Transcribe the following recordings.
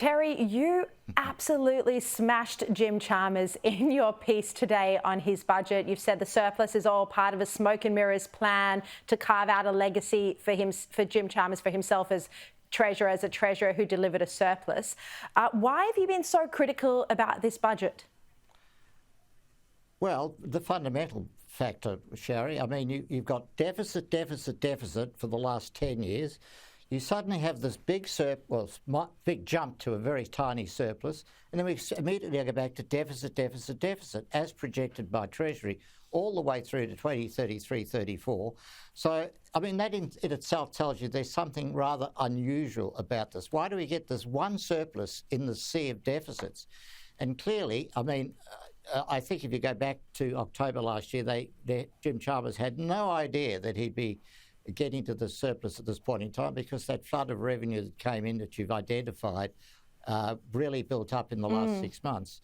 Terry, you absolutely smashed Jim Chalmers in your piece today on his budget. You've said the surplus is all part of a smoke and mirrors plan to carve out a legacy for Jim Chalmers, for himself as a treasurer who delivered a surplus. Why have you been so critical about this budget? Well, the fundamental factor, Sherry, I mean, you've got deficit for the last 10 years. You suddenly have this big big jump to a very tiny surplus, and then we immediately go back to deficit, as projected by Treasury, all the way through to 2033, 34. So, I mean, that in itself tells you there's something rather unusual about this. Why do we get this one surplus in the sea of deficits? And clearly, I mean, I think if you go back to October last year, Jim Chalmers had no idea that he'd be getting to the surplus at this point in time, because that flood of revenue that came in that you've identified really built up in the last 6 months.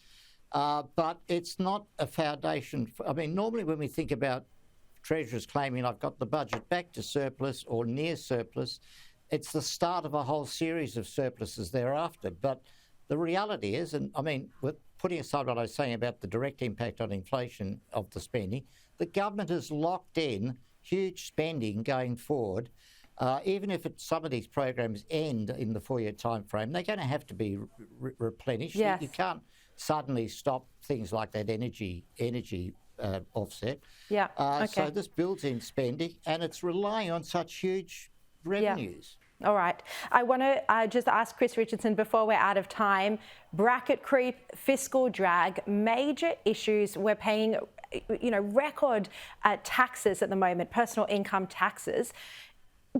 But it's not a foundation. I mean, normally when we think about treasurers claiming I've got the budget back to surplus or near surplus, it's the start of a whole series of surpluses thereafter. But the reality is, and I mean, with putting aside what I was saying about the direct impact on inflation of the spending, the government has locked in huge spending going forward. Even if some of these programs end in the 4-year time frame, they're going to have to be replenished. Yes. You can't suddenly stop things like that energy offset. Yeah. Okay. So this builds in spending, and it's relying on such huge revenues. All right. I want to just ask Chris Richardson before we're out of time. Bracket creep, fiscal drag, major issues. We're paying, record taxes at the moment, personal income taxes.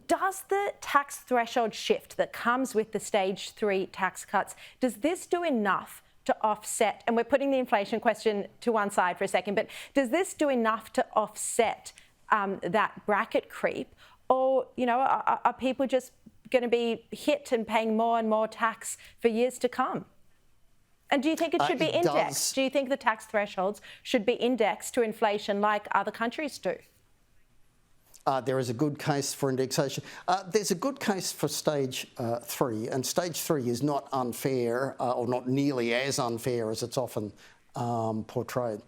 Does the tax threshold shift that comes with the stage 3 tax cuts, does this do enough to offset, and we're putting the inflation question to one side for a second, but does this do enough to offset that bracket creep? Or, are people just going to be hit and paying more and more tax for years to come? And do you think it should be indexed? Do you think the tax thresholds should be indexed to inflation like other countries do? There is a good case for indexation. There's a good case for stage 3, and stage 3 is not unfair or not nearly as unfair as it's often portrayed.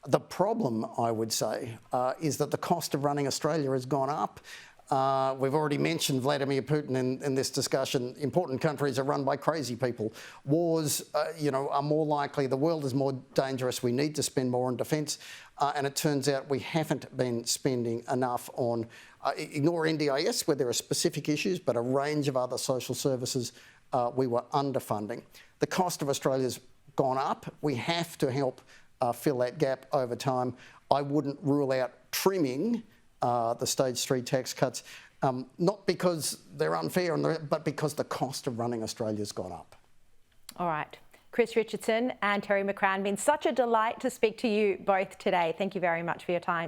The problem, I would say, is that the cost of running Australia has gone up. We've already mentioned Vladimir Putin in this discussion. Important countries are run by crazy people. Wars, are more likely. The world is more dangerous. We need to spend more on defence. And it turns out we haven't been spending enough on, ignore NDIS, where there are specific issues, but a range of other social services we were underfunding. The cost of Australia's gone up. We have to help fill that gap over time. I wouldn't rule out trimming the stage 3 tax cuts, not because they're unfair, but because the cost of running Australia's gone up. All right. Chris Richardson and Terry McCrann, been such a delight to speak to you both today. Thank you very much for your time.